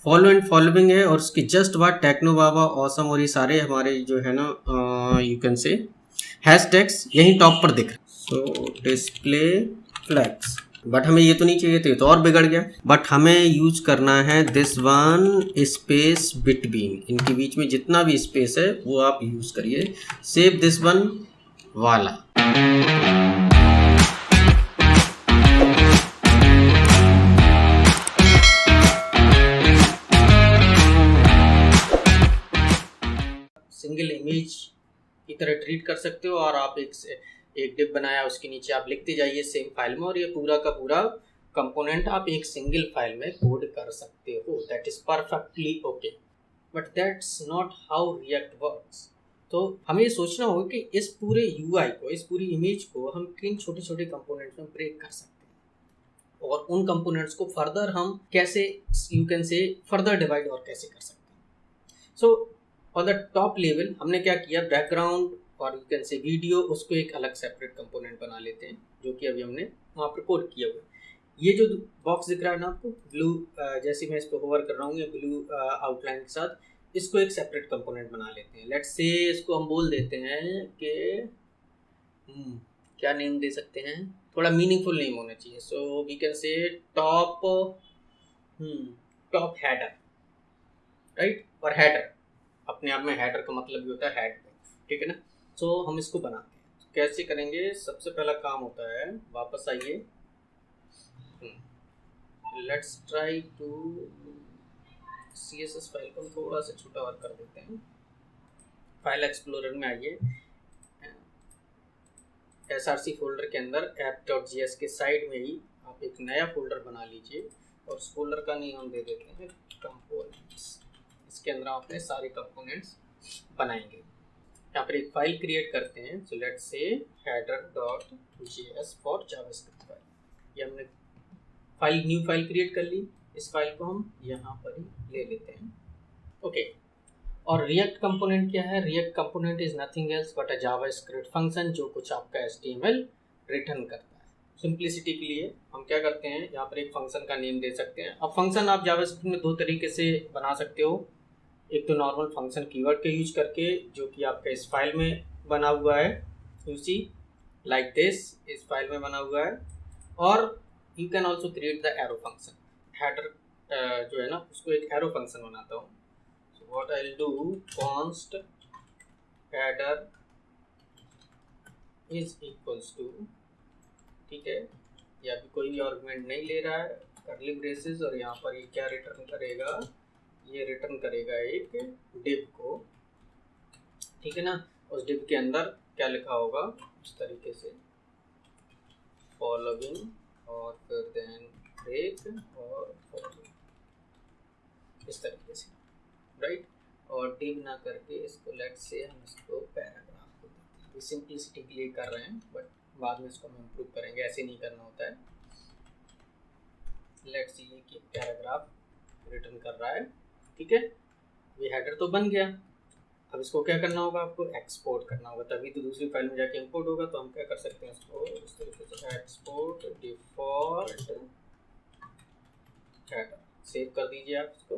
Follow and following है, और उसके जस्ट बाद टेक्नो बाबा, ऑसम और ये सारे हमारे जो है ना यू कैन से हैशटैग्स यहीं टॉप पर दिख रहे। सो डिस्प्ले फ्लैग्स, बट हमें ये तो नहीं चाहिए थे, तो और बिगड़ गया। बट हमें यूज करना है दिस वन स्पेस बिटवीन, इनके बीच में जितना भी स्पेस है वो आप यूज करिए। सेव दिस वन वाला। सिंगल इमेज की तरह ट्रीट कर सकते हो, और आप एक डिप बनाया, उसके नीचे आप लिखते जाइए सेम फाइल में, और ये पूरा का पूरा कंपोनेंट आप एक सिंगल फाइल में कोड कर सकते हो। That is perfectly okay, but that's not how react works. तो हमें ये सोचना होगा कि इस पूरे यूआई को, इस पूरी इमेज को हम किन छोटे छोटे कंपोनेंट्स में ब्रेक कर सकते हैं, और उन कंपोनेंट्स को फर्दर हम कैसे, यू कैन से फर्दर डिवाइड और कैसे कर सकते हैं। So on the top level हमने क्या किया, बैकग्राउंड और यू कैन से वीडियो, उसको एक अलग सेपरेट कंपोनेंट बना लेते हैं, जो कि अभी हमने वहाँ पर कोड किया हुआ है। ये जो बॉक्स दिख रहा है ना आपको ब्लू, जैसे मैं इस पर होवर कर रहा हूँ, ये ब्लू आउटलाइन के साथ, इसको एक सेपरेट कंपोनेंट बना लेते हैं। लेट्स से इसको हम बोल देते हैं कि क्या नेम दे सकते हैं, थोड़ा मीनिंगफुल नेम होना चाहिए। So we can say top top header, right. और हेडर अपने आप में, हेडर का मतलब भी होता है हेड, ठीक है ना। सो हम इसको बनाते हैं, तो कैसे करेंगे, सबसे पहला काम होता है, वापस आइए, let's try to CSS file को थोड़ा सा छोटा और कर देते हैं। फाइल एक्सप्लोरर में आइए, SRC फोल्डर के अंदर app.js के साइड में ही आप एक नया फोल्डर बना लीजिए, और उस फोल्डर का नेम हम दे देते हैं कंपोनेंट्स। इसके अंदर आप अपने सारे कंपोनेंट्स बनाएंगे। यहाँ पर एक फाइल क्रिएट करते हैं, सो लेट्स से header.js फॉर जावास्क्रिप्ट फाइल। ये हमने फाइल, न्यू फाइल क्रिएट कर ली, इस फाइल को हम यहाँ पर ही ले लेते हैं, ओके। और रिएक्ट कंपोनेंट क्या है, react component is nothing else but a JavaScript function, जो कुछ आपका HTML रिटर्न करता है। सिंप्लिसिटी के लिए हम क्या करते हैं, यहाँ पर एक फंक्शन का नेम दे सकते हैं। अब फंक्शन आप जावास्क्रिप्ट में दो तरीके से बना सकते हो, एक तो नॉर्मल फंक्शन कीवर्ड का यूज करके, जो कि आपका इस फाइल में बना हुआ है, यू सी लाइक दिस, इस फाइल में बना हुआ है। और you can also create the arrow function. Header जो है ना, उसको एक एरो फंक्शन बनाता हूँ। So what I will do, const header is equals to, ठीक है, या भी कोई भी आर्गुमेंट नहीं ले रहा है, कर्ली ब्रेसेस, और यहाँ पर ये क्या रिटर्न करेगा, ये रिटर्न करेगा एक डिव को, ठीक है ना। उस डिव के अंदर क्या लिखा होगा, इस तरीके से फॉलोइंग, और फिर देन ब्रेक और फॉलोइंग, इस तरीके से, राइट। और डिव ना करके इसको लेट्स से हम इसको पैराग्राफ को देते हैं। सिंपलिसिटी के लिए कर रहे हैं, बट बाद में इसको हम इम्प्रूव करेंगे, ऐसे नहीं करना होता है। लेट्स सी कि पैराग्राफ रिटर्न कर रहा है, ठीक है। ये हेडर तो बन गया, अब इसको क्या करना होगा, आपको एक्सपोर्ट करना होगा, तभी तो दूसरी फाइल में जाके इंपोर्ट होगा। तो हम क्या कर सकते हैं, इसको इस तरीके से एक्सपोर्ट डिफॉल्ट हेडर, सेव कर दीजिए आप इसको,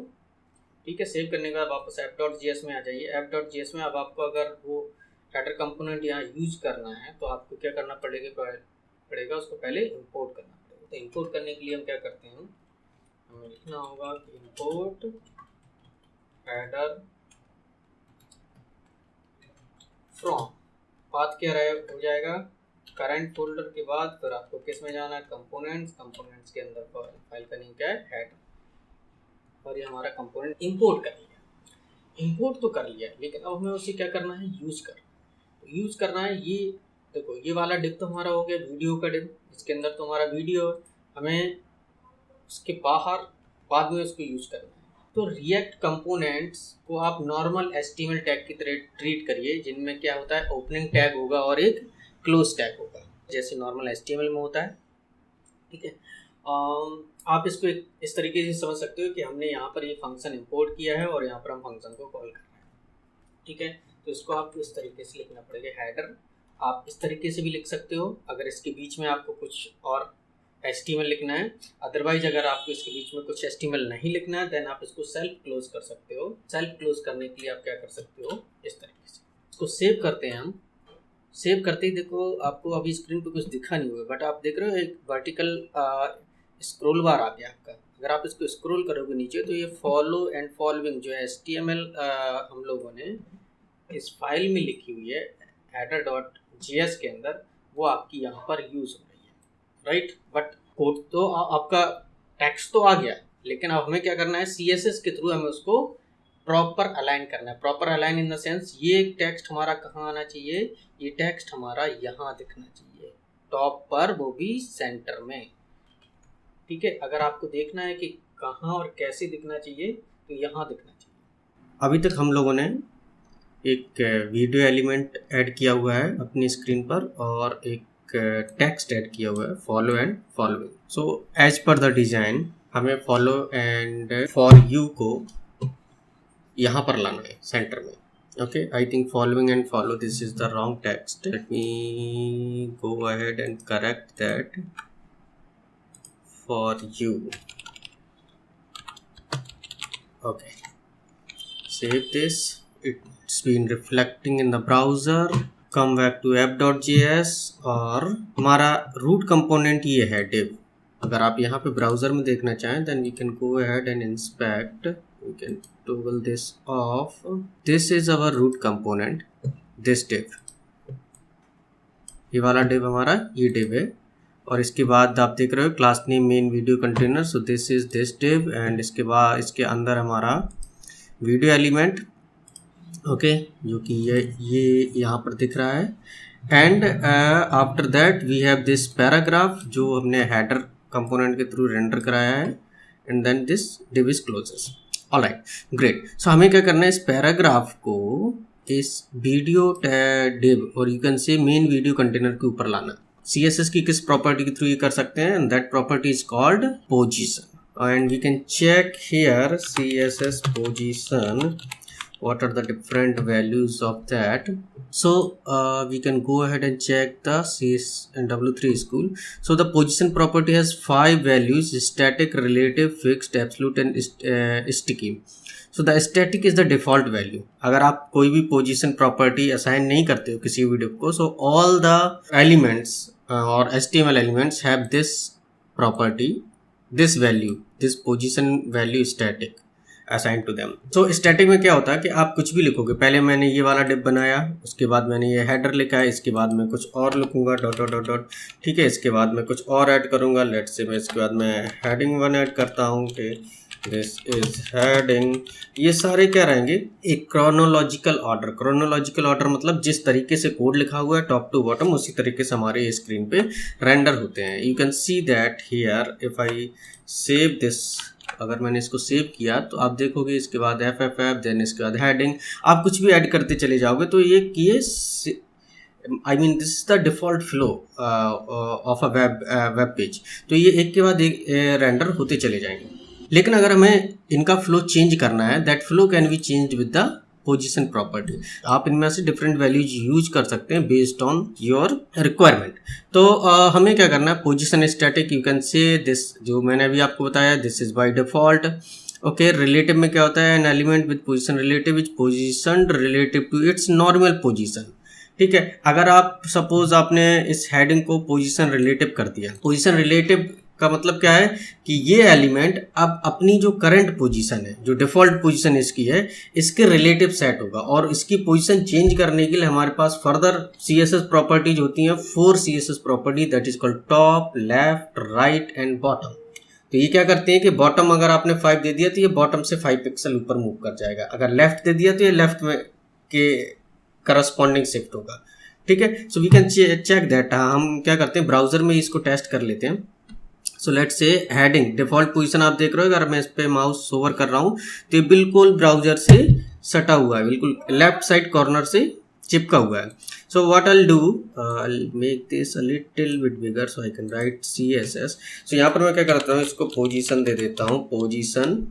ठीक है। सेव करने के बाद वापस app.js में आ जाइए। app.js में अब आपको अगर वो हेडर कंपोनेंट यहाँ यूज करना है, तो आपको क्या करना पड़ेगा, उसको पहले इंपोर्ट करना पड़ेगा। तो इंपोर्ट करने के लिए हम क्या करते हैं, हमें लिखना होगा कि इंपोर्ट हेडर फ्रॉम, पाथ क्या रहे हो जाएगा, करंट फोल्डर के बाद फिर आपको किस में जाना है, कंपोनेंट्स के अंदर फाइल का नेम क्या है, हेडर। और ये हमारा कंपोनेंट इंपोर्ट कर लिया, इंपोर्ट तो कर लिया, लेकिन अब हमें उसे क्या करना है, यूज करना है। ये देखो, ये वाला डिव तो हमारा हो गया वीडियो का डिव, इसके अंदर तो हमारा वीडियो, हमें उसके बाहर बाद में उसको यूज करना है। तो रिएक्ट कंपोनेंट्स को आप नॉर्मल HTML टैग की तरह ट्रीट करिए, जिनमें क्या होता है, ओपनिंग टैग होगा और एक क्लोज टैग होगा, जैसे नॉर्मल HTML में होता है, ठीक है। आप इसको इस तरीके से समझ सकते हो कि हमने यहाँ पर ये फंक्शन इंपोर्ट किया है और यहाँ पर हम फंक्शन को कॉल कर रहे हैं, ठीक है। तो इसको आपको इस तरीके से लिखना पड़ेगा, हेडर। आप इस तरीके से भी लिख सकते हो, अगर इसके बीच में आपको कुछ और HTML लिखना है। अदरवाइज अगर आपको इसके बीच में कुछ HTML नहीं लिखना है देन आप इसको सेल्फ क्लोज कर सकते हो। सेल्फ क्लोज करने के लिए आप क्या कर सकते हो, इस तरीके से इसको सेव करते हैं हम। सेव करते ही देखो आपको अभी स्क्रीन पे कुछ दिखा नहीं हुआ, बट आप देख रहे हो एक वर्टिकल स्क्रॉल बार आ गया आपका। अगर आप इसको स्क्रॉल करोगे नीचे तो ये फॉलो एंड फॉलोइंग जो है HTML हम लोगों ने इस फाइल में लिखी हुई है header.js के अंदर, वो आपकी यहाँ पर यूज़ हो रही है, राइट। बट कोड तो आपका टेक्स्ट तो आ गया, लेकिन अब हमें क्या करना है, CSS के थ्रू हमें उसको प्रॉपर अलाइन करना है। Proper align in the sense ये टेक्स्ट हमारा कहाँ आना चाहिए, ये टेक्स्ट हमारा यहाँ दिखना चाहिए टॉप पर, वो भी सेंटर में, ठीक है। अगर आपको देखना है कि कहाँ और कैसे दिखना चाहिए तो यहाँ दिखना चाहिए। अभी तक हम लोगों ने एक वीडियो एलिमेंट ऐड किया हुआ है अपनी स्क्रीन पर और एक टेक्स्ट ऐड किया हुआ है follow and following. So as per the design हमें फॉलो एंड फॉर यू को यहाँ पर लाना है सेंटर में। Okay, I think following and follow, this is the wrong text. Let me go ahead and correct that. For you. Okay. Save this. It's been reflecting in the browser. Come back to app.js और हमारा root component ये है div. अगर आप यहाँ पे browser में देखना चाहें then we can go ahead and inspect. We can toggle this off. This is our root component, this div. ये वाला div हमारा ये div है और इसके बाद आप देख रहे हो class name main video container. So this is this div and इसके बाद इसके अंदर हमारा वीडियो एलिमेंट, ओके, जो कि ये यहाँ पर दिख रहा है। And after that we have this paragraph जो हमने हेडर कंपोनेंट के थ्रू रेंडर कराया है and then this div is closes. Alright, great. So हमें क्या करना है, इस पैराग्राफ को इस वीडियो div और you can say main video container के ऊपर लाना। CSS की किस प्रॉपर्टी के थ्रू ये कर सकते हैं, that property is called position and we can check here CSS position what are the different values of that. So we can go ahead and check the CS and W3 school. So the position property has 5 values: static, relative, fixed, absolute and sticky. So the static is the default value. अगर आप कोई भी position property assign नहीं करते हो किसी video को, so all the elements or HTML elements have this property, this value, this position value static assign to them. सो स्टैटिक में क्या होता है कि आप कुछ भी लिखोगे, पहले मैंने ये वाला डिव बनाया, उसके बाद मैंने ये हेडर लिखा है, इसके बाद मैं कुछ और लिखूंगा डॉट डॉट डॉट डॉट, ठीक है। इसके बाद मैं कुछ और ऐड करूंगा, लेट से मैं इसके बाद मैं हेडिंग 1 ऐड करता हूँ कि दिस इज हेडिंग। ये सारे क्या रहेंगे, एक क्रोनोलॉजिकल ऑर्डर। क्रोनोलॉजिकल ऑर्डर मतलब जिस तरीके से कोड लिखा हुआ है टॉप टू बॉटम उसी तरीके से हमारे स्क्रीन पे रेंडर होते हैं। You can see that here if I save this. अगर मैंने इसको सेव किया तो आप देखोगे इसके बाद FFF, देन इसके बाद हेडिंग, आप कुछ भी ऐड करते चले जाओगे तो ये I mean this is the default flow of a web page. तो ये एक के बाद एक रेंडर होते चले जाएंगे। लेकिन अगर हमें इनका फ्लो चेंज करना है, that flow can be change with the position property. आप इनमें से डिफरेंट वैल्यूज यूज कर सकते हैं बेस्ड ऑन योर रिक्वायरमेंट। तो हमें क्या करना है, position static, you can say this, जो मैंने अभी आपको बताया, this is by default. Okay, relative में क्या होता है, an element with position relative is positioned relative to its normal position, ठीक है। अगर आप सपोज आपने इस हेडिंग को पोजीशन रिलेटिव कर दिया, पोजीशन रिलेटिव का मतलब क्या है कि ये एलिमेंट अब अपनी जो करंट पोजीशन है, जो डिफॉल्ट पोजीशन इसकी है, इसके रिलेटिव सेट होगा और इसकी पोजीशन चेंज करने के लिए हमारे पास फर्दर CSS प्रॉपर्टीज होती हैं, 4 CSS property, that is called top, left, right and bottom. तो ये क्या करते हैं कि बॉटम अगर आपने 5 दे दिया तो ये बॉटम से 5 पिक्सल ऊपर मूव कर जाएगा, अगर लेफ्ट दे दिया तो ये लेफ्ट में के करस्पॉन्डिंग शिफ्ट होगा, ठीक है। So we can check that. हम क्या करते हैं, ब्राउजर में इसको टेस्ट कर लेते हैं। सो लेट से हेडिंग डिफॉल्ट पोजीशन आप देख रहे हो, अगर मैं इस पे माउस ओवर कर रहा हूँ तो ये बिल्कुल ब्राउजर से सटा हुआ है, बिल्कुल लेफ्ट साइड कॉर्नर से चिपका हुआ है। So what I do, I make this a little bit bigger so I can write CSS। सो यहाँ पर मैं क्या करता हूँ, इसको पोजीशन दे देता हूँ, पोजीशन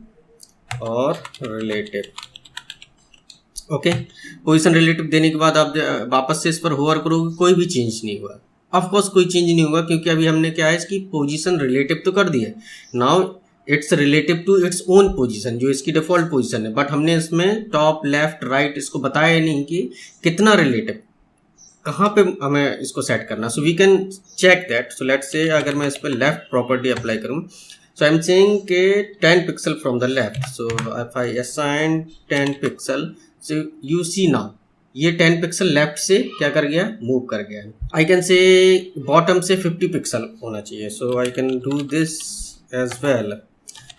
और रिलेटिव। ओके, पोजीशन रिलेटिव देने के बाद आप वापस से इस पर होवर करोगे, कोई भी चेंज नहीं हुआ। ऑफ कोर्स कोई चेंज नहीं होगा, क्योंकि अभी हमने क्या है इसकी पोजीशन रिलेटिव तो कर दी है। Now it's relative to its own position, जो इसकी डिफॉल्ट पोजीशन है, बट हमने इसमें टॉप लेफ्ट राइट इसको बताया नहीं कि कितना रिलेटिव, कहाँ पे हमें इसको सेट करना। So we can check that. So let's say अगर मैं इस पर लेफ्ट प्रॉपर्टी अप्लाई करूँ, सो आई एम सेइंग के 10 pixel from the left, so if I assign 10 pixel, so you see now ये 10 पिक्सल लेफ्ट से क्या कर गया, मूव कर गया। आई कैन से बॉटम से 50 पिक्सल होना चाहिए, so I can do this as well.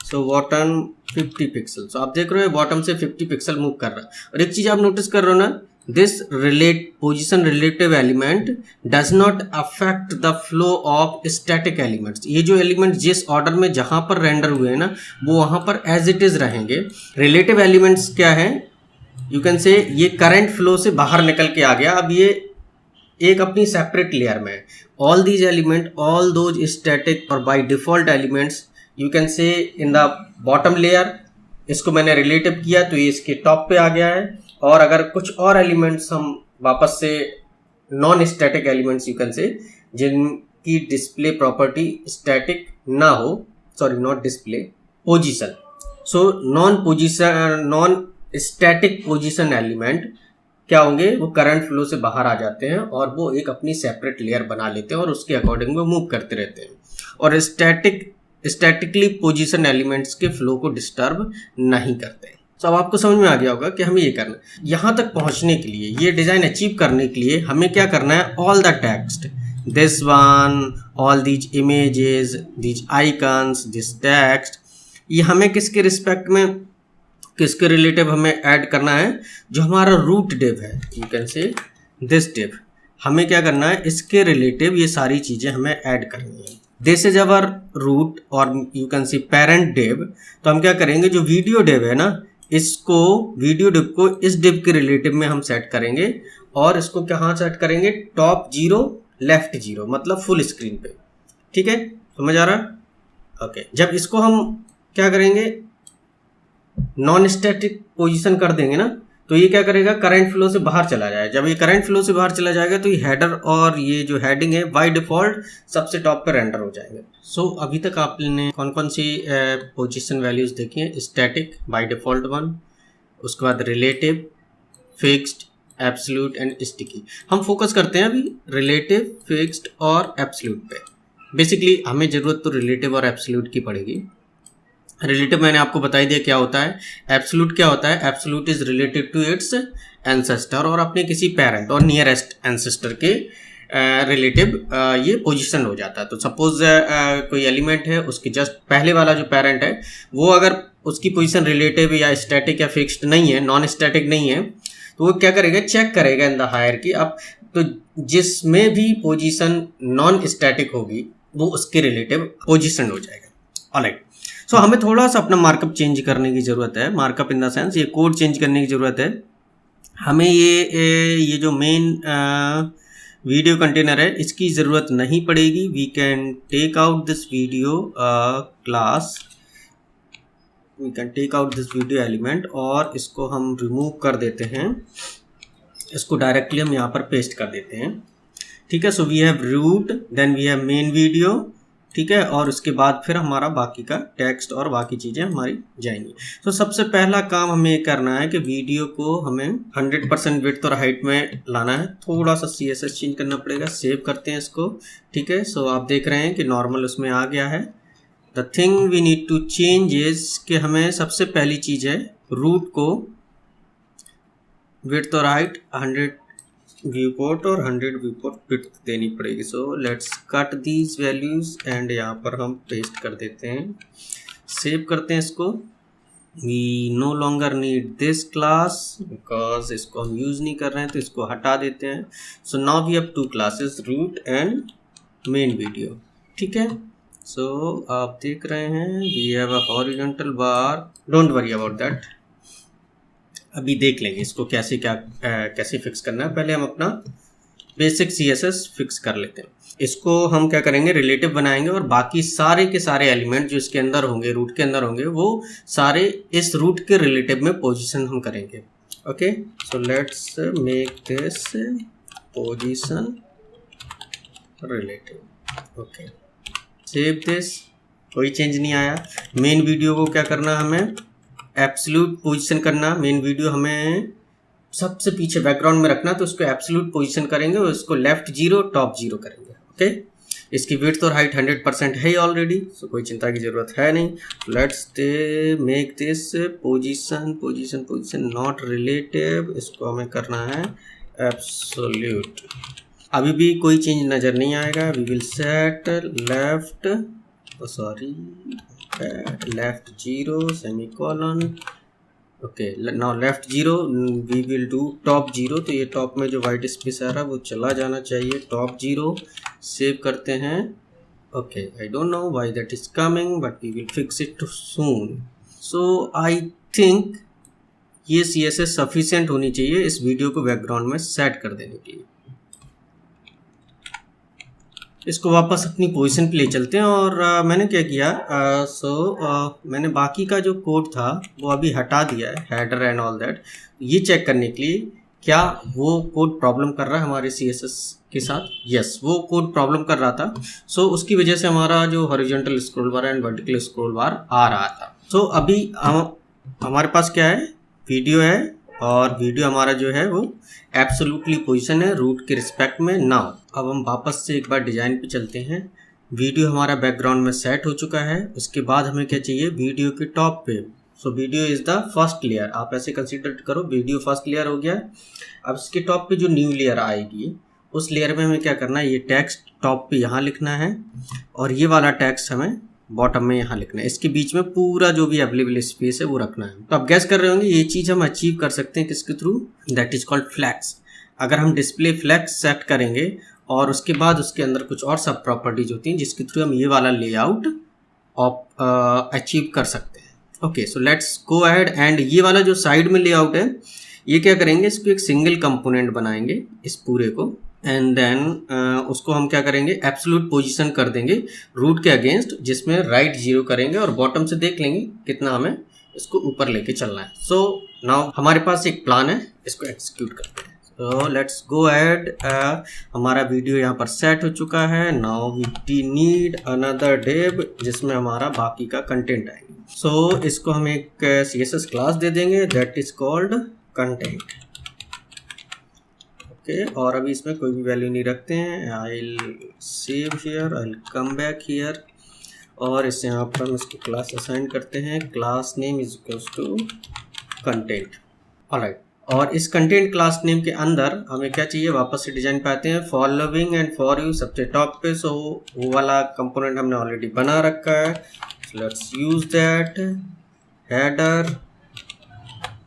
So bottom 50 pixel, so आप देख रहे हो बॉटम से 50 पिक्सल मूव कर रहा है। और एक चीज आप नोटिस कर रहे हो ना, this position relative element does not affect the flow of static elements. ये जो एलिमेंट जिस ऑर्डर में जहां पर रेंडर हुए हैं ना, वो वहां पर एज इट इज रहेंगे। रिलेटिव एलिमेंट्स क्या है, यू कैन से ये करंट फ्लो से बाहर निकल के आ गया, अब ये एक अपनी सेपरेट लेयर में। All these element, all those static और by default elements, you can say in the bottom layer, इसको मैंने रिलेटिव किया तो ये इसके टॉप पे आ गया है। और अगर कुछ और एलिमेंट्स हम वापस से non static elements, you can से जिनकी डिस्प्ले प्रॉपर्टी स्टैटिक ना हो, sorry not display, position. So non static position element क्या होंगे, वो करंट फ्लो से बाहर आ जाते हैं और वो एक अपनी सेपरेट लेयर बना लेते हैं और उसके अकॉर्डिंग वो मूव करते रहते हैं, और स्टैटिकली पोजीशन एलिमेंट्स के फ्लो को डिस्टर्ब नहीं करते। तो अब आपको समझ में आ गया होगा कि हमें ये करना है। यहाँ तक पहुँचने के लिए, ये डिज़ाइन अचीव करने के लिए हमें क्या करना है, all the text, this one, all these images, these icons, this text, ये हमें किसके रिस्पेक्ट में, किसके रिलेटिव हमें ऐड करना है, जो हमारा रूट डिव है, you can say this div, हमें क्या करना है, इसके रिलेटिव ये सारी चीज़ें हमें ऐड करनी है। दिस इज अवर रूट और you can C parent div. तो हम क्या करेंगे, जो वीडियो डिव है ना, इसको वीडियो डिव को इस डिव के रिलेटिव में हम सेट करेंगे और इसको कहाँ सेट करेंगे, टॉप 0 लेफ्ट 0, मतलब फुल स्क्रीन पे। ठीक है, समझ आ रहा? ओके, जब इसको हम क्या करेंगे, नॉन स्टैटिक पोजीशन कर देंगे ना, तो ये क्या करेगा, करंट फ्लो से बाहर चला जाएगा। जब ये करंट फ्लो से बाहर चला जाएगा तो ये हेडर और ये जो हेडिंग है बाय डिफॉल्ट सबसे टॉप पे रेंडर हो जाएगा। सो अभी तक आपने कौन कौन सी पोजीशन वैल्यूज देखी हैं, स्टैटिक बाय डिफॉल्ट 1, उसके बाद relative, fixed, absolute and sticky. हम फोकस करते हैं अभी रिलेटिव, फिक्स्ड और एब्सोल्यूट पे। बेसिकली हमें जरूरत तो रिलेटिव और एब्सोल्यूट की पड़ेगी। रिलेटिव मैंने आपको बता ही दिया क्या होता है, एब्सोल्यूट क्या होता है, absolute is related to its ancestor और अपने किसी पेरेंट और नियरेस्ट एंसेस्टर के रिलेटिव ये पोजीशन हो जाता है। तो सपोज कोई एलिमेंट है, उसके जस्ट पहले वाला जो पेरेंट है वो अगर उसकी पोजीशन रिलेटिव या स्टैटिक या फिक्स्ड नहीं है, नॉन स्टैटिक नहीं है, तो वो क्या करेगा, चेक करेगा इन द हायरार्की। अब तो जिसमें भी पोजीशन नॉन स्टैटिक होगी वो उसके रिलेटिव पोजीशन हो जाएगा। ऑलराइट, सो हमें थोड़ा सा अपना मार्कअप चेंज करने की ज़रूरत है, मार्कअप इन द सेंस ये कोड चेंज करने की ज़रूरत है हमें। ये जो मेन वीडियो कंटेनर है इसकी ज़रूरत नहीं पड़ेगी। We can take out this video class, we can take out this video element और इसको हम रिमूव कर देते हैं, इसको डायरेक्टली हम यहाँ पर पेस्ट कर देते हैं। ठीक है, so we have root, then we have main video, ठीक है, और उसके बाद फिर हमारा बाकी का टेक्स्ट और बाकी चीज़ें हमारी जाएंगी। तो सबसे पहला काम हमें ये करना है कि वीडियो को हमें 100% विड्थ और हाइट में लाना है। थोड़ा सा CSS चेंज करना पड़ेगा। सेव करते हैं इसको। ठीक है, सो आप देख रहे हैं कि नॉर्मल उसमें आ गया है। The thing we need to change is कि हमें सबसे पहली चीज़ है रूट को विड्थ और हाइट 100 व्यू पोर्ट और 100 व्यू पोर्ट विड्थ देनी पड़ेगी। So let's cut these values and यहाँ पर हम पेस्ट कर देते हैं। सेव करते हैं इसको। We no longer need this class because इसको हम यूज़ नहीं कर रहे हैं, तो इसको हटा देते हैं। So now we have 2 classes, root and main video. ठीक है, सो आप देख रहे हैं we have a horizontal bar, don't worry about that, अभी देख लेंगे इसको कैसे फिक्स करना है। पहले हम अपना बेसिक CSS फिक्स कर लेते हैं। इसको हम क्या करेंगे, रिलेटिव बनाएंगे और बाकी सारे के सारे एलिमेंट जो इसके अंदर होंगे, रूट के अंदर होंगे, वो सारे इस रूट के रिलेटिव में पोजीशन हम करेंगे। Okay, so let's make this position relative. Okay, save this, कोई चेंज नहीं आया। मेन वीडियो को क्या करना, हमें एब्सोल्यूट पोजीशन करना। मेन वीडियो हमें सबसे पीछे बैकग्राउंड में रखना, तो उसको एब्सोल्यूट पोजीशन करेंगे और इसको लेफ्ट 0 टॉप 0 करेंगे। ओके, इसकी विड्थ और हाइट 100% है ही ऑलरेडी, सो कोई चिंता की जरूरत है नहीं। Let's make this position not relative, इसको हमें करना है एब्सोल्यूट। अभी भी कोई चेंज नज़र नहीं आएगा। We will set left left 0 semicolon. Okay, now left 0, we will do top 0। तो ये टॉप में जो वाइट स्पेस आ रहा है वो चला जाना चाहिए, टॉप 0। सेव करते हैं। Okay, I don't know why that is coming but we will fix it soon. So I think ये CSS सफिशिएंट होनी चाहिए इस वीडियो को बैकग्राउंड में सेट कर देने के लिए। इसको वापस अपनी पोजीशन पे ले चलते हैं और मैंने क्या किया, मैंने बाकी का जो कोड था वो अभी हटा दिया है, हेडर एंड ऑल दैट, ये चेक करने के लिए क्या वो कोड प्रॉब्लम कर रहा है हमारे CSS के साथ। यस, वो कोड प्रॉब्लम कर रहा था। उसकी वजह से हमारा जो horizontal scroll bar and vertical scroll bar आ रहा था। अभी हमारे पास क्या है, वीडियो है, और वीडियो हमारा जो है वो एब्सोल्युटली पोजीशन है रूट के रिस्पेक्ट में। नाउ अब हम वापस से एक बार डिजाइन पे चलते हैं। वीडियो हमारा बैकग्राउंड में सेट हो चुका है। उसके बाद हमें क्या चाहिए, वीडियो के टॉप पे। Video is the first layer, आप ऐसे कंसीडर करो, वीडियो फर्स्ट लेयर हो गया। अब इसके टॉप पे जो न्यू लेयर आएगी उस लेयर में हमें क्या करना है, ये टेक्स्ट टॉप पे यहाँ लिखना है और ये वाला टेक्स्ट हमें बॉटम में यहाँ लिखना है। इसके बीच में पूरा जो भी अवेलेबल स्पेस है वो रखना है। तो आप गैस कर रहे होंगे ये चीज़ हम अचीव कर सकते हैं किसके through, that is called flex. अगर हम डिस्प्ले फ्लैक्स सेट करेंगे और उसके बाद उसके अंदर कुछ और सब प्रॉपर्टीज होती हैं जिसके थ्रू हम ये वाला लेआउट अचीव कर सकते हैं। Okay, so let's go ahead and ये वाला जो साइड में लेआउट है ये क्या करेंगे, इसको एक सिंगल कंपोनेंट बनाएंगे इस पूरे को, एंड देन उसको हम क्या करेंगे, एब्सोल्यूट पोजीशन कर देंगे रूट के अगेंस्ट, जिसमें राइट 0 करेंगे और बॉटम से देख लेंगे कितना हमें इसको ऊपर लेके चलना है। नाउ हमारे पास एक प्लान है, इसको एग्जीक्यूट करते हैं। लेट्स गो अहेड, हमारा वीडियो यहाँ पर सेट हो चुका है। Now we need another div जिसमें हमारा बाकी का कंटेंट आएंगे। इसको हम एक CSS क्लास दे देंगे that is called content. Okay, और अभी इसमें कोई भी वैल्यू नहीं रखते हैं। I will save here, I will come back here और इससे यहाँ पर हम इसको क्लास असाइन करते हैं। Class name is equals to content. Alright, और इस कंटेंट क्लास नेम के अंदर हमें क्या चाहिए, वापस से डिजाइन पे आते हैं। फॉलोइंग एंड फॉर यू सबसे टॉप पे, वो वाला कंपोनेंट हमने ऑलरेडी बना रखा है। लेट्स यूज दैट हेडर,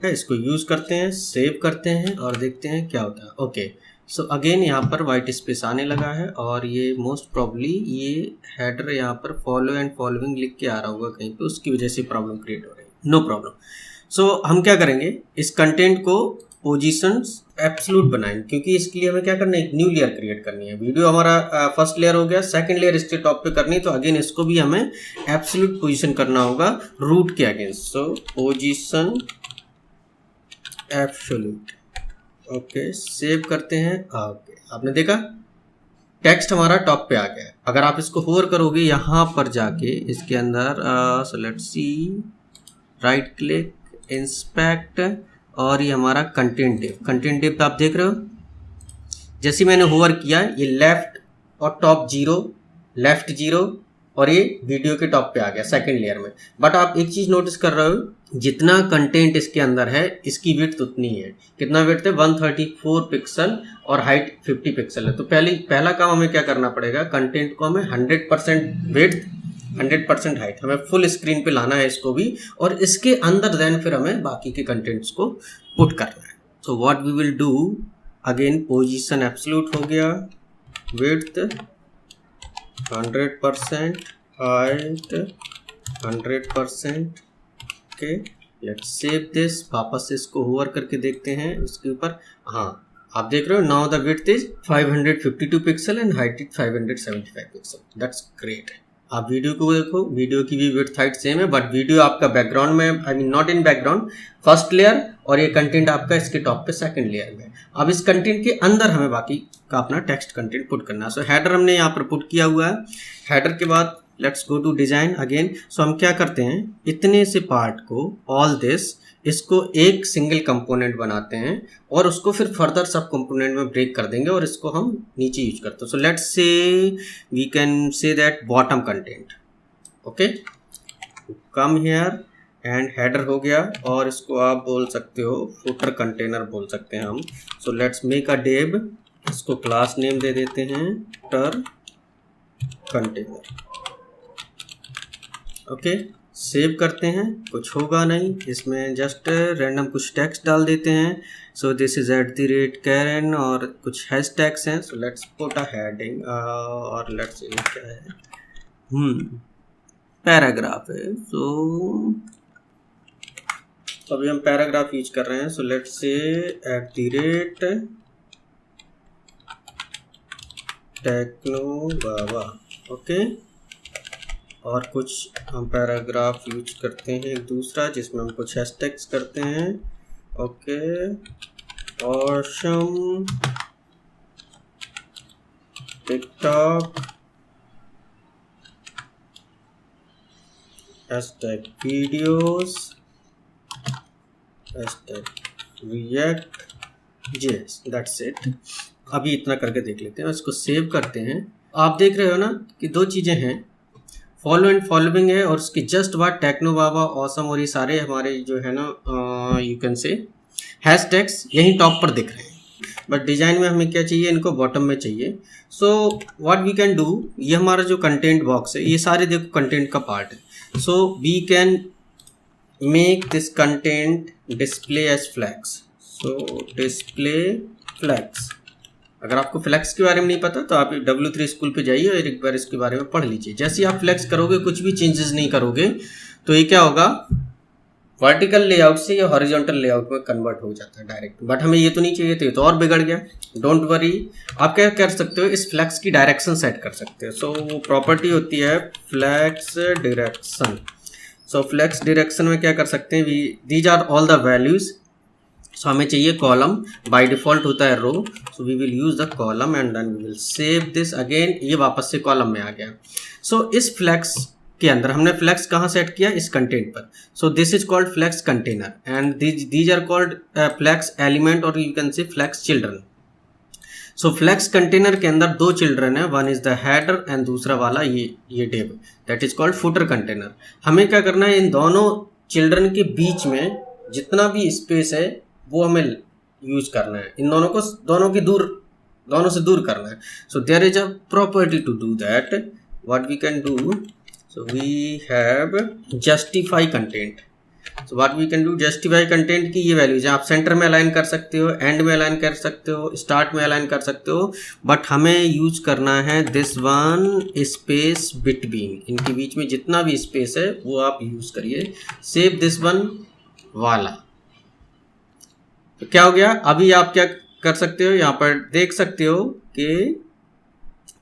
इसको यूज करते हैं, सेव करते हैं और देखते हैं क्या होता है। ओके, सो अगेन यहाँ पर वाइट स्पेस आने लगा है और ये मोस्ट प्रॉब्ली ये हेडर यहाँ पर फॉलो एंड फॉलोइंग लिख के आ रहा होगा कहीं पे, उसकी वजह से प्रॉब्लम क्रिएट हो रही है। No problem. हम क्या करेंगे, इस कंटेंट को पोजीशंस एब्सोल्यूट बनाएंगे, क्योंकि इसके लिए हमें क्या करना है, एक न्यू लेयर क्रिएट करनी है। वीडियो हमारा फर्स्ट लेयर हो गया, सेकंड लेयर इसके टॉप पे करनी है, तो अगेन इसको भी हमें एब्सोल्यूट पोजीशन करना होगा रूट के against. Position absolute. Okay, save करते हैं। ओके, आपने देखा टेक्स्ट हमारा टॉप पे आ गया है। अगर आप इसको होवर करोगे यहाँ पर जाके इसके अंदर, so let's see, right click, inspect, और ये हमारा कंटेंट डिव आप देख रहे हो। जैसे मैंने होवर किया ये लेफ्ट और टॉप 0, लेफ्ट 0 और ये वीडियो के टॉप पे आ गया सेकंड लेयर में। बट आप एक चीज नोटिस कर रहे हो, जितना कंटेंट इसके अंदर है इसकी विड्थ उतनी है। कितना विड्थ है, 134 पिक्सल और हाइट 50 पिक्सल है। तो पहला काम हमें क्या करना पड़ेगा, कंटेंट को हमें 100% विड्थ 100% हाइट, हमें फुल स्क्रीन पे लाना है इसको भी, और इसके अंदर देन फिर हमें बाकी के कंटेंट्स को पुट करना है। So what we will do, again position absolute हो गया, width 100%, height 100%। Okay, let's save this. वापस से इसको होवर करके देखते हैं उसके ऊपर। हाँ, आप देख रहे हो, now the width is 552 pixel and height is 575 pixel. That's great. आप वीडियो को देखो, वीडियो की भी विड्थ हाइट सेम है, बट वीडियो आपका बैकग्राउंड में, I mean not in background, first layer, और ये कंटेंट आपका इसके टॉप पे सेकंड लेयर में। अब इस कंटेंट के अंदर हमें बाकी का अपना टेक्स्ट कंटेंट पुट करना है। सो हेडर हमने यहाँ पर पुट किया हुआ है। हेडर के बाद let's go to design again. So हम क्या करते हैं, इतने से पार्ट को, ऑल दिस, इसको एक सिंगल कंपोनेंट बनाते हैं और उसको फिर फर्दर सब कंपोनेंट में ब्रेक कर देंगे और इसको हम नीचे यूज करते हैं। So let's say we can say that bottom content, okay, come here and header हो गया, और इसको आप बोल सकते हो फुटर कंटेनर बोल सकते हैं हम। सो लेट्स मेक अ डिव, इसको क्लास नेम दे देते हैं फुटर कंटेनर, ओके। सेव करते हैं, कुछ होगा नहीं, इसमें जस्ट रैंडम कुछ टेक्स्ट डाल देते हैं। सो दिस इज @Karen और कुछ हैशटैग्स हैं। So let's put a heading और लेट्स क्या है, पैराग्राफ है। सो अभी हम पैराग्राफ यूज कर रहे हैं। सो लेट्स से @TechnoBaba, ओके। और कुछ हम पैराग्राफ यूज करते हैं एक दूसरा, जिसमें हम कुछ हैशटैग्स करते हैं, okay. Awesome TikTok, hashtag videos, hashtag react JS, that's it. अभी इतना करके देख लेते हैं, इसको सेव करते हैं। आप देख रहे हो ना कि दो चीज़ें हैं, फॉलो एंड फॉलोइंग है और उसके जस्ट बाद टेक्नोबाबा, ऑसम और ये सारे हमारे जो है ना यू कैन से हैशटैग्स यहीं टॉप पर दिख रहे हैं। बट डिजाइन में हमें क्या चाहिए, इनको बॉटम में चाहिए। So what we can do, ये हमारा जो कंटेंट बॉक्स है, ये सारे देखो कंटेंट का पार्ट है। So we can make this content display as flex. So display flex, अगर आपको फ्लैक्स के बारे में नहीं पता तो आप W3 स्कूल पे जाइए और एक बार इसके बारे में पढ़ लीजिए। जैसे ही आप फ्लैक्स करोगे, कुछ भी चेंजेस नहीं करोगे, तो ये क्या होगा, वर्टिकल लेआउट से या हॉरिजॉन्टल लेआउट में कन्वर्ट हो जाता है डायरेक्ट। बट हमें ये तो नहीं चाहिए, तो और बिगड़ गया। डोंट वरी, आप क्या कर सकते हो, इस फ्लैक्स की डायरेक्शन सेट कर सकते हो। सो वो प्रॉपर्टी होती है flex direction. So flex direction में क्या कर सकते हैं, these are all the values. So हमें चाहिए कॉलम, बाय डिफॉल्ट होता है row. So we will use the column and then we will save this again. ये वापस से कॉलम में आ गया। सो इस फ्लैक्स के अंदर हमने फ्लैक्स कहाँ सेट किया, इस कंटेंट पर। So this is called flex container and these are called flex element और you can say flex children. So flex container के अंदर दो चिल्ड्रन है, one is the header and दूसरा वाला ये div, that is called footer container. हमें क्या करना है, इन दोनों चिल्ड्रन के बीच में जितना भी स्पेस है वो हमें यूज करना है। इन दोनों को दोनों से दूर करना है। So there is a property to do that, what we can do. So we have justify content. So what we can do, justify content की ये वैल्यूज आप सेंटर में अलाइन कर सकते हो, एंड में अलाइन कर सकते हो, स्टार्ट में अलाइन कर सकते हो, बट हमें यूज करना है दिस वन स्पेस बिटवीन। इनके बीच में जितना भी स्पेस है वो आप यूज करिए। सेव दिस वन वाला। तो क्या हो गया, अभी आप क्या कर सकते हो, यहाँ पर देख सकते हो कि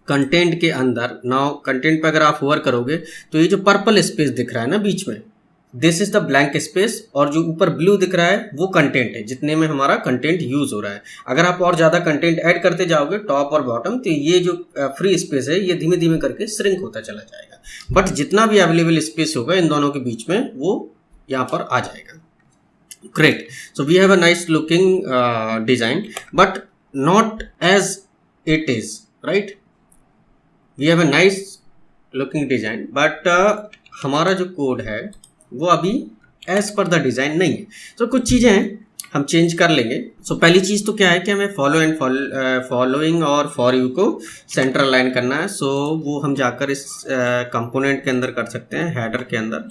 कंटेंट के अंदर, नाउ कंटेंट पे अगर आप होवर करोगे तो ये जो पर्पल स्पेस दिख रहा है ना बीच में, this is the blank space, और जो ऊपर ब्लू दिख रहा है वो कंटेंट है, जितने में हमारा कंटेंट यूज हो रहा है। अगर आप और ज्यादा कंटेंट ऐड करते जाओगे टॉप और बॉटम, तो ये जो फ्री स्पेस है ये धीमे धीमे करके श्रिंक होता चला जाएगा। बट जितना भी अवेलेबल स्पेस होगा इन दोनों के बीच में वो यहाँ पर आ जाएगा। Great. So we have a nice looking design, but not as it is, right? We have a nice looking design, but हमारा जो कोड है वो अभी as per the design नहीं है। तो कुछ चीज़ें हैं हम चेंज कर लेंगे। पहली चीज़ तो क्या है कि हमें फॉलो एंड फॉलोइंग और फॉर यू को सेंटर अलाइन करना है। वो हम जाकर इस कंपोनेंट के अंदर कर सकते हैं, हेडर के अंदर।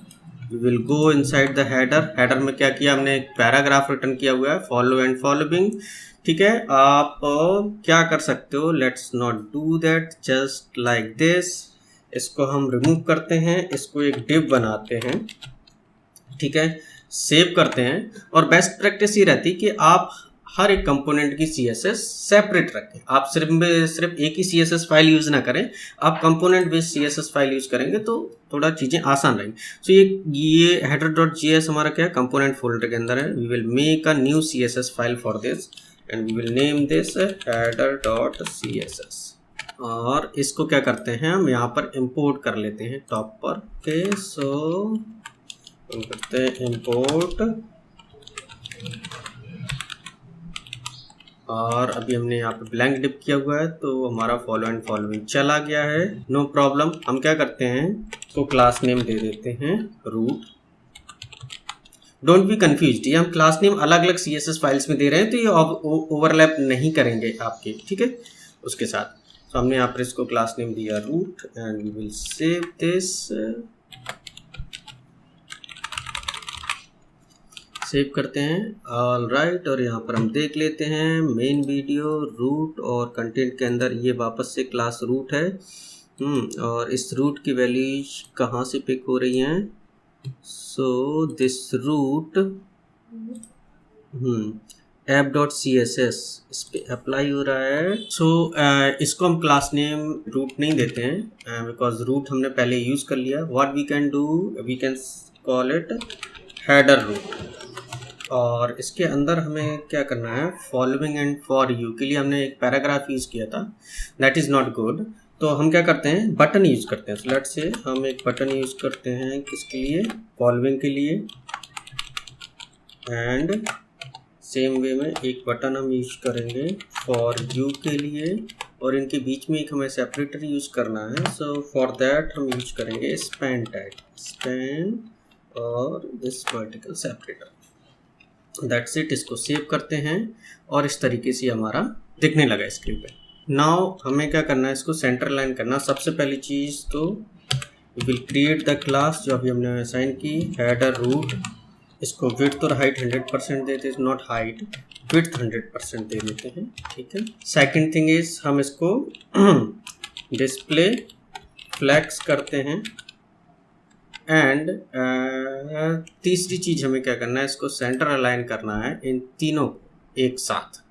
We will go inside the header। Header में क्या किया हमने, एक पैराग्राफ रिटर्न किया हुआ है, फॉलो एंड फॉलोइंग। ठीक है, आप क्या कर सकते हो, let's not do that, just like this. इसको हम रिमूव करते हैं, इसको एक डिव बनाते हैं, ठीक है, सेव करते हैं। और बेस्ट प्रैक्टिस ये रहती है कि आप हर एक कंपोनेंट की CSS सेपरेट रखें। आप सिर्फ एक ही CSS फाइल यूज़ ना करें, आप component based CSS file use करेंगे तो थोड़ा चीज़ें आसान रहेंगी। सो ये header.js हमारा क्या है, कंपोनेंट फोल्डर के अंदर है। We will make a new CSS file for this and we will name this header.css। और इसको क्या करते हैं, हम यहाँ पर इंपोर्ट कर लेते हैं टॉप पर। ओके, सो हम करते हैं इंपोर्ट, और अभी हमने यहाँ पे ब्लैंक डिप किया हुआ है तो हमारा फॉलो एंड फॉलोइंग चला गया है, नो प्रॉब्लम। हम क्या करते हैं, तो क्लास नेम दे देते हैं रूट। डोंट बी कंफ्यूज्ड, ये हम क्लास नेम अलग अलग CSS फाइल्स में दे रहे हैं तो ये ओवरलैप नहीं करेंगे आपके, ठीक है, उसके साथ। तो हमने यहाँ पर इसको क्लास नेम दिया root and we will save this, save करते हैं। ऑल राइट, और यहाँ पर हम देख लेते हैं मेन वीडियो रूट और कंटेंट के अंदर ये वापस से क्लास रूट है। और इस रूट की वैल्यूज कहाँ से पिक हो रही हैं, सो दिस रूट app.css इस पे अप्लाई हो रहा है। सो इसको हम क्लास नेम रूट नहीं देते हैं बिकॉज रूट हमने पहले यूज कर लिया। What we can do, we can call it header root. और इसके अंदर हमें क्या करना है, फॉलोइंग एंड फॉर यू के लिए हमने एक पैराग्राफ यूज़ किया था, दैट इज़ नॉट गुड। तो हम क्या करते हैं, बटन यूज़ करते हैं। लेट्स से हम एक बटन यूज़ करते हैं किसके लिए, फॉलोइंग के लिए, एंड सेम वे में एक बटन हम यूज करेंगे फॉर यू के लिए, और इनके बीच में एक हमें सेपरेटर यूज़ करना है। सो फॉर दैट हम यूज करेंगे स्पैन टैग, स्पैन और this vertical separator. That's it. इसको सेव करते हैं और इस तरीके से हमारा दिखने लगा स्क्रीन पे। नाउ हमें क्या करना है, इसको सेंटर लाइन करना। सबसे पहली चीज़ तो we will create the class जो अभी हमने असाइन की, हेडर रूट। इसको विड्थ और हाइट 100% देते हैं, नॉट हाइट, विड्थ 100% दे देते हैं, ठीक है। सेकंड थिंग इज हम इसको डिस्प्ले फ्लैक्स करते हैं। एंड तीसरी चीज़ हमें क्या करना है, इसको सेंटर अलाइन करना है इन तीनों एक साथ।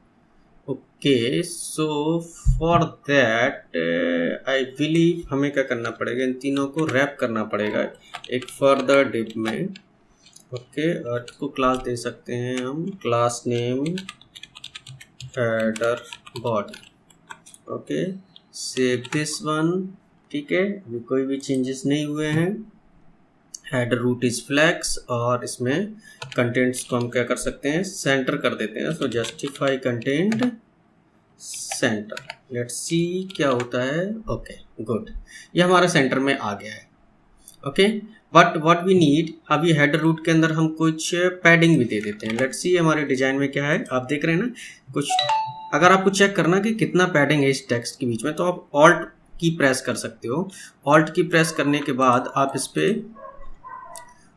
Okay, so for that I believe हमें क्या करना पड़ेगा, इन तीनों को रैप करना पड़ेगा एक फर्दर डिप में। ओके, और इसको क्लास दे सकते हैं हम, class name header body. Okay, save this one, ठीक है, अभी कोई भी चेंजेस नहीं हुए हैं। हेडर रूट इज फ्लैक्स, और इसमें कंटेंट्स को हम क्या कर सकते हैं, सेंटर कर देते हैं। So justify content centre, let's see क्या होता है। ओके गुड, ये हमारा सेंटर में आ गया है। Okay, but what we need, अभी हेडर रूट के अंदर हम कुछ पैडिंग भी दे देते हैं। लेट्स सी हमारे डिजाइन में क्या है, आप देख रहे हैं ना कुछ। अगर आपको चेक करना कि कितना पैडिंग है इस टेक्स्ट के बीच में, तो आप ऑल्ट की प्रेस कर सकते हो। ऑल्ट की प्रेस करने के बाद आप इस पे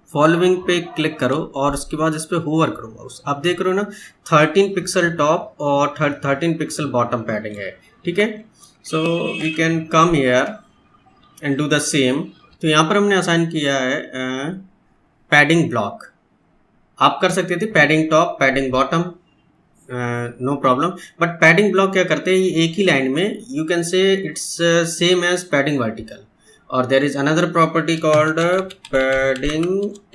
फॉलोइंग पे क्लिक करो और उसके बाद इस पे होवर करो माउस। आप देख रहे हो ना 13 पिक्सल टॉप और 13 पिक्सल बॉटम पैडिंग है, ठीक है। So we can come here and do the same. तो यहाँ पर हमने असाइन किया है पैडिंग ब्लॉक। आप कर सकते थे padding top, padding bottom, no problem. But padding block क्या करते हैं, एक ही लाइन में you can say it's same as padding vertical, or there is another property called padding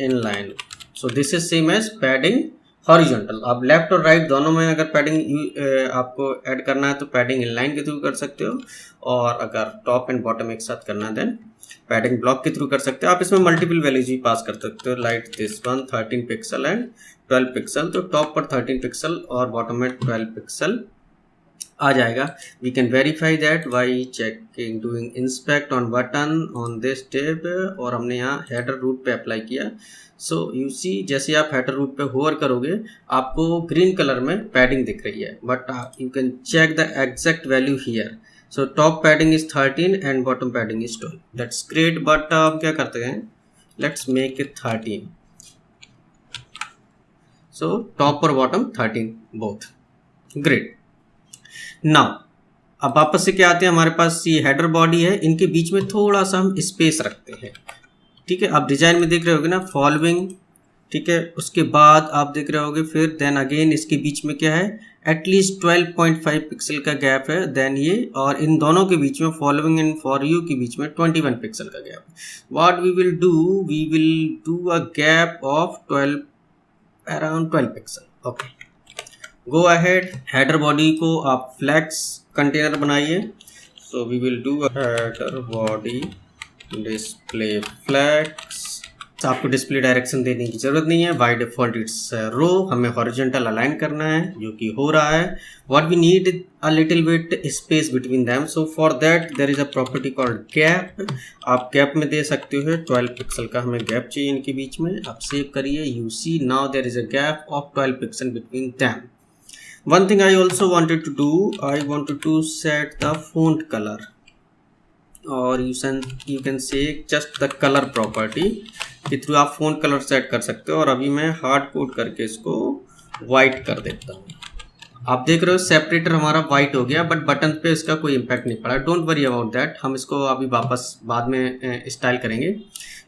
inline. So this is same as padding horizontal. आप left और right दोनों में अगर पैडिंग आपको ऐड करना है तो पैडिंग इनलाइन के थ्रू कर सकते हो, और अगर टॉप एंड बॉटम एक साथ करना है देन पैडिंग ब्लॉक के थ्रू कर सकते हो। आप इसमें मल्टीपल वैल्यूज भी पास कर सकते हो, like this one 13 pixel and 12 pixel. तो टॉप पर 13 पिक्सल और बॉटम में 12 पिक्सल आ जाएगा। We can verify that by checking doing inspect on button on this tab, और हमने यहाँ हेडर रूट पे अप्लाई किया। सो यू सी जैसे आप हेडर रूट पे होवर करोगे आपको ग्रीन कलर में पैडिंग दिख रही है, but you can check the exact value here. So top padding is 13 and bottom padding is 12, that's great. But हम क्या करते हैं, let's make it 13। So top और बॉटम 13 बोथ, ग्रेट। नाउ अब वापस से क्या आते हैं, हमारे पास ये हेडर बॉडी है, इनके बीच में थोड़ा सा हम स्पेस रखते हैं, ठीक है। आप डिजाइन में देख रहे होगे ना फॉलोइंग, ठीक है। उसके बाद आप देख रहे होगे फिर देन अगेन इसके बीच में क्या है, एटलीस्ट 12.5 पिक्सल का गैप है देन ये, और इन दोनों के बीच में फॉलोइंग एंड फॉर यू के बीच में 21 पिक्सल का गैप है। What we will do a gap of 12 around 12 pixel. Okay, go ahead. Header body को आप फ्लैक्स कंटेनर बनाइए। So we will do header body display flex. तो आपको डिस्प्ले डायरेक्शन देने की जरूरत नहीं है, बाय डिफॉल्ट इट्स रो। हमें हॉरिजॉन्टल अलाइन करना है जो कि हो रहा है। What we need a little bit space between them, so for that there is a property called gap. आप गैप में दे सकते हो 12 पिक्सल का हमें गैप चाहिए इनके बीच में। आप सेव करिए, you see now there is a gap of 12 pixel between them. One thing I also wanted to do, I wanted to set the font color, or you can say just the color property के through आप font color set कर सकते हो। और अभी मैं hard code करके इसको वाइट कर देता हूँ। आप देख रहे हो सेपरेटर हमारा वाइट हो गया, बट बटन पे इसका कोई इम्पैक्ट नहीं पड़ा। डोंट वरी अबाउट दैट, हम इसको अभी वापस बाद में स्टाइल करेंगे।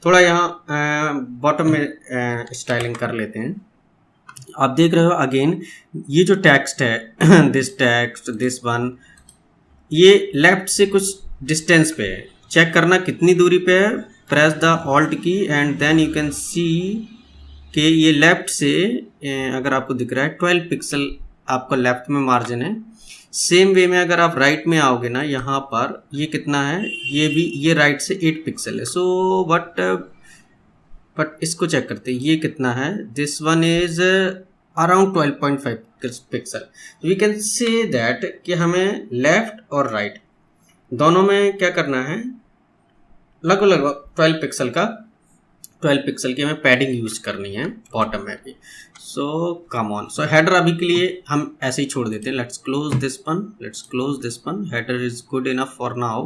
थोड़ा यहाँ बॉटम में स्टाइलिंग कर लेते हैं। आप देख रहे हो अगेन ये जो टेक्स्ट है दिस टेक्स्ट दिस वन, ये लेफ्ट से कुछ डिस्टेंस पे है। चेक करना कितनी दूरी पे है, press the alt key and then you can see कि ये लेफ्ट से अगर आपको दिख रहा है 12 पिक्सल आपका लेफ्ट में मार्जिन है। सेम वे में अगर आप राइट में आओगे ना, यहाँ पर ये कितना है, ये भी ये राइट से 8 पिक्सल है। सो बट इसको चेक करते हैं ये कितना है। This one is around 12.5 pixel. We can say that कि हमें लेफ्ट और राइट दोनों में क्या करना है, लगभग 12 पिक्सल की हमें पैडिंग यूज करनी है बॉटम में भी। सो कम ऑन। सो हेडर अभी के लिए हम ऐसे ही छोड़ देते हैं। Let's close this one. Header is good enough for now.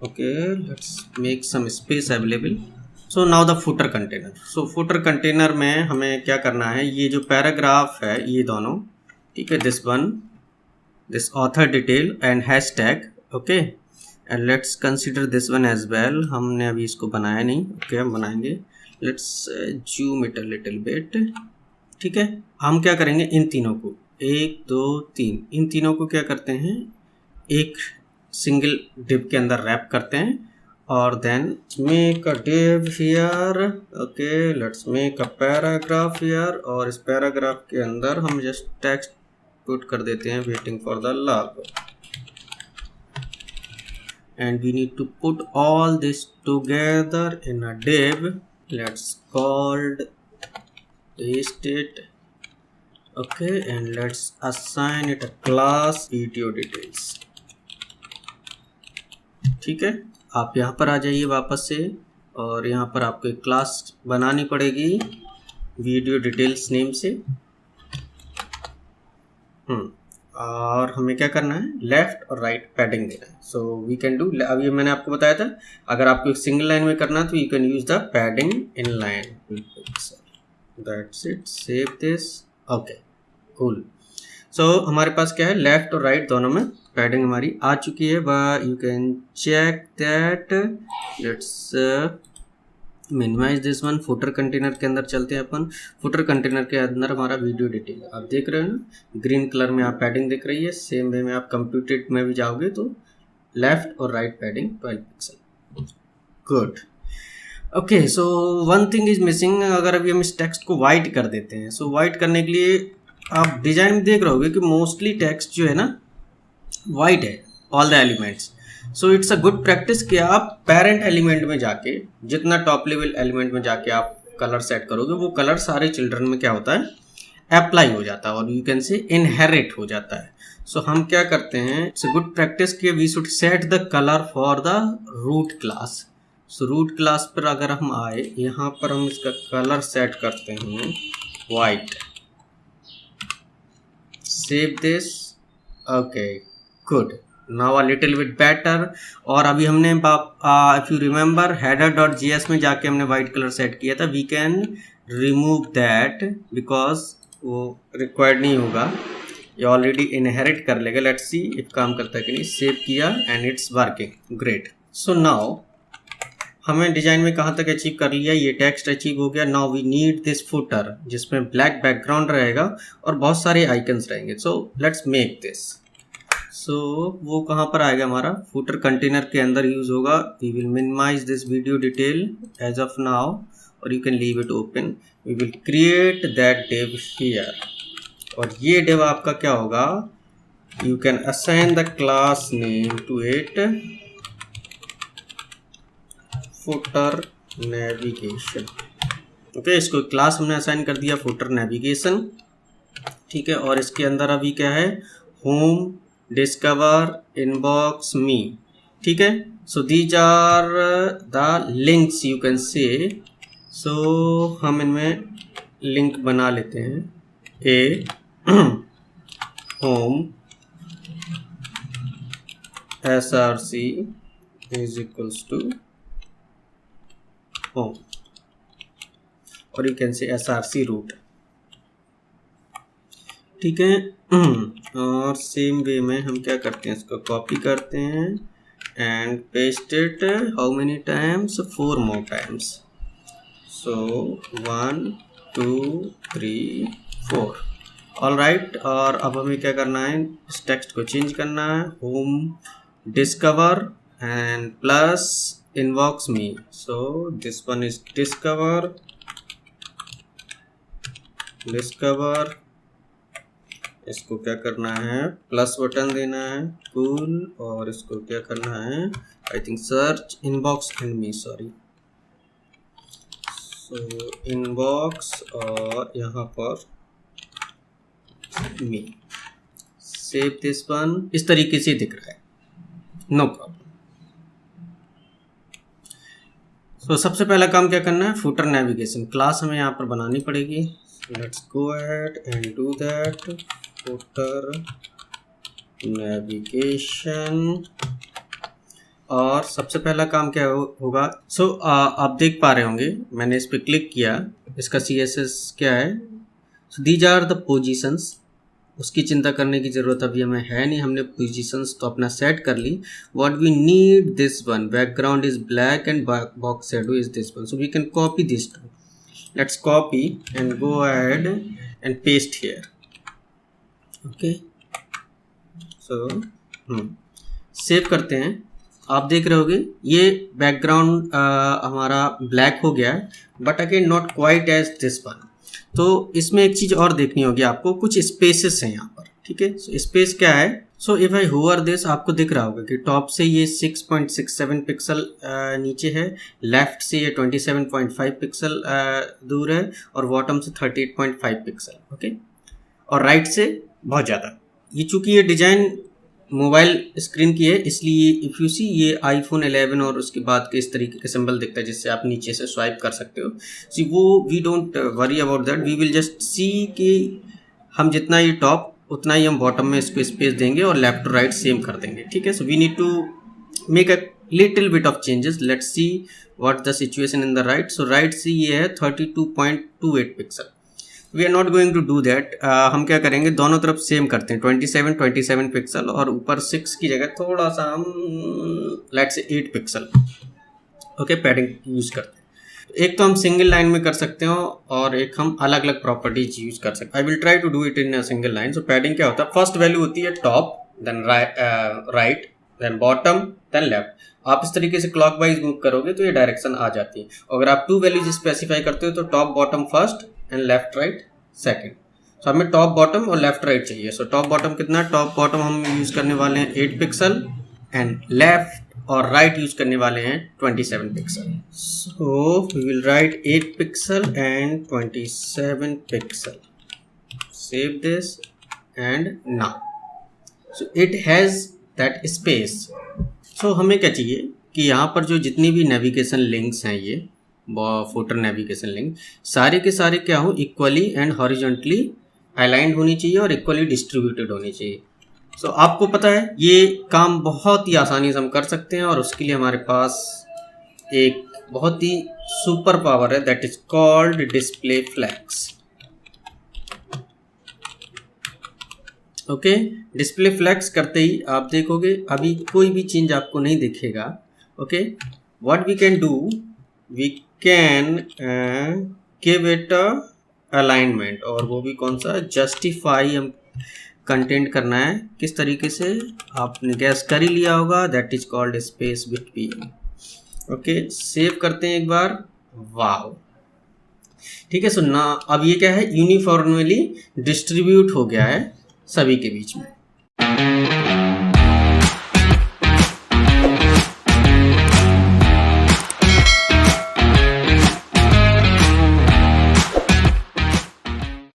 Okay, let's make some space available. So now the footer container. So footer container में हमें क्या करना है, ये जो पैराग्राफ है ये दोनों, ठीक है, this author detail and hashtag. Okay, and let's consider this one as well. हमने अभी इसको बनाया नहीं, ओके हम बनाएंगे। Let's zoom it a little bit. ठीक है, हम क्या करेंगे, इन तीनों को 1 2 3 इन तीनों को क्या करते हैं, एक सिंगल डिव के अंदर रैप करते हैं और then make a div here. Okay, let's make a paragraph here, और इस पैराग्राफ के अंदर हम जस्ट टेक्स्ट पुट कर देते हैं waiting for the log, and we need to put all this together in a div. Let's called paste it. Okay, and let's assign it a class video details. ठीक है, आप यहाँ पर आ जाइए वापस से, और यहाँ पर आपको एक क्लास बनानी पड़ेगी वीडियो डिटेल्स नेम से। और हमें क्या करना है, लेफ्ट और राइट पैडिंग देना है। सो वी कैन डू, अब ये मैंने आपको बताया था, अगर आपको एक सिंगल लाइन में करना है तो you can use the padding inline. That's it, save this. Okay, cool. So हमारे पास क्या है, लेफ्ट और राइट दोनों में पैडिंग हमारी आ चुकी है। You can check that. Let's minimize this one. Footer container के अंदर चलते हैं अपन। फुटर कंटेनर के अंदर हमारा वीडियो डिटेल आप देख रहे हो ना, ग्रीन कलर में आप पैडिंग दिख रही है। सेम वे में आप कंप्यूटेड में भी जाओगे तो लेफ्ट और right padding 12 pixel. Good. Okay, so one thing is missing. अगर अभी हम इस टेक्स्ट को वाइट कर देते हैं, सो वाइट करने के लिए आप डिजाइन में देख रहे होगे कि मोस्टली टेक्स्ट जो है ना वाइट है, all the elements. So it's a good practice कि आप पेरेंट एलिमेंट में जाके, जितना टॉप लेवल एलिमेंट में जाके आप कलर सेट करोगे, वो कलर सारे चिल्ड्रन में क्या होता है, अप्लाई हो जाता है, और यू कैन से इनहेरिट हो जाता है। सो हम क्या करते हैं, इट्स अ गुड प्रैक्टिस कि we should set the colour for the root class. So root class पर अगर हम आए, यहाँ पर हम इसका कलर सेट करते हैं white. Save this. Okay, good. Now a little bit better. और अभी हमने इफ यू रिमेंबर header.js में जाके हमने वाइट कलर सेट किया था। We can remove that because वो रिक्वायर्ड नहीं होगा, ये ऑलरेडी इनहेरिट कर लेगा। लेट्स सी इफ काम करता है कि नहीं। सेव किया and it's working, great. So now हमें डिजाइन में कहाँ तक अचीव कर लिया, ये टेक्स्ट अचीव हो गया। Now we need this footer जिसमें ब्लैक बैकग्राउंड रहेगा और बहुत सारे आइकन्स रहेंगे। So let's make this. So वो कहाँ पर आएगा, हमारा फुटर कंटेनर के अंदर यूज होगा। We will minimise this video detail as of now और you can leave it open. We will create that div here और ये डिव आपका क्या होगा, you can assign the class name to it footer navigation. Okay, इसको class हमने assign कर दिया फुटर नेविगेशन, ठीक है। और इसके अंदर अभी क्या है, होम, डिस्कवर, इनबॉक्स, मी, ठीक है। So these are the links you can say. So हम इनमें लिंक बना लेते हैं। A home src is equals to home और you can say src root, ठीक है। और सेम वे में हम क्या करते हैं, इसको कॉपी करते हैं and paste it how many times, 4 more times। So 1 2 3 4 all right. और अब हमें क्या करना है, इस टेक्स्ट को चेंज करना है, home discover and plus inbox me. So this one is discover, इसको क्या करना है, प्लस बटन देना है, कूल। और इसको क्या करना है, I think search inbox and me, sorry. So inbox और यहाँ पर मी। सेव दिस वन, इस तरीके से दिख रहा है, नो प्रॉब्लम। सो सबसे पहला काम क्या करना है, फुटर नेविगेशन क्लास हमें यहाँ पर बनानी पड़ेगी। Let's go ahead and do that, footer navigation. और सबसे पहला काम क्या होगा, सो आप देख पा रहे होंगे मैंने इस पर क्लिक किया, इसका CSS क्या है, so these are the positions. उसकी चिंता करने की ज़रूरत अभी हमें है नहीं, हमने पोजीशंस तो अपना सेट कर ली। What we need this one, background is black and box shadow is this one, so we can copy this too. Let's copy and go ahead and paste here, okay. So save करते हैं। आप देख रहे होगे ये background हमारा black हो गया है, but again not quite as this one. तो इसमें एक चीज़ और देखनी होगी आपको, कुछ स्पेसेस हैं यहाँ पर, ठीक है। सो स्पेस क्या है, so if I hover this, आपको दिख रहा होगा कि टॉप से ये 6.67 पिक्सल नीचे है, लेफ्ट से ये 27.5 पिक्सल दूर है और बॉटम से 38.5 पिक्सल, ओके। और राइट से बहुत ज़्यादा। ये चूँकि ये डिज़ाइन मोबाइल स्क्रीन की है, इसलिए इफ़ यू सी ये iPhone 11 और उसके बाद के इस तरीके के सिंबल दिखता है जिससे आप नीचे से स्वाइप कर सकते हो। सी वो we don't worry about that, we will just see कि हम जितना ये टॉप उतना ही हम बॉटम में इसको स्पेस देंगे और लेफ्ट टू राइट सेम कर देंगे, ठीक है। So we need to make a little bit of changes. Let's see what the situation in the right. So right से ये है 32.28 pixel. We are not going to do that. हम क्या करेंगे, दोनों तरफ सेम करते हैं 27 पिक्सल और ऊपर 6 की जगह थोड़ा सा हम let's say 8 pixel, okay, padding use करते हैं। एक तो हम सिंगल लाइन में कर सकते हो और एक हम अलग अलग प्रॉपर्टीज यूज कर सकते हैं। I will try to do it in a single line. So padding क्या होता है, फर्स्ट वैल्यू होती है top, then right, then bottom, then left. आप इस तरीके से क्लॉकवाइज मूव करोगे तो ये डायरेक्शन आ जाती है। अगर आप 2 वैल्यूज स्पेसिफाई करते हो तो top bottom first and left right second. So हमें टॉप बॉटम और लेफ्ट राइट चाहिए। सो टॉप बॉटम कितना, टॉप बॉटम हम यूज करने वाले हैं 8 पिक्सल एंड लेफ्ट और राइट यूज करने वाले हैं 27 pixel. So we will write 8 pixel and 27 pixel. Save this and now so it has that space. So हमें क्या चाहिए कि यहाँ पर जो जितनी भी नेविगेशन लिंक्स हैं, ये फुटर नेविगेशन लिंक सारे के सारे क्या हो, इक्वली एंड हॉरिजॉन्टली अलाइंड होनी चाहिए और इक्वली डिस्ट्रीब्यूटेड होनी चाहिए। सो आपको पता है ये काम बहुत ही आसानी से हम कर सकते हैं और उसके लिए हमारे पास एक बहुत ही सुपर पावर है, that is called display flags, okay. Display flags करते ही आप देखोगे अभी कोई भी चेंज आपको नहीं दिखेगा, okay. what we can do, we can give it a alignment, और वो भी कौन सा, जस्टिफाई हम कंटेंट करना है किस तरीके से, आपने गैस कर ही लिया होगा, that is called space between. Okay, save करते हैं एक बार। वाओ, ठीक है सुनना, अब ये क्या है, यूनिफॉर्मली डिस्ट्रीब्यूट हो गया है सभी के बीच में।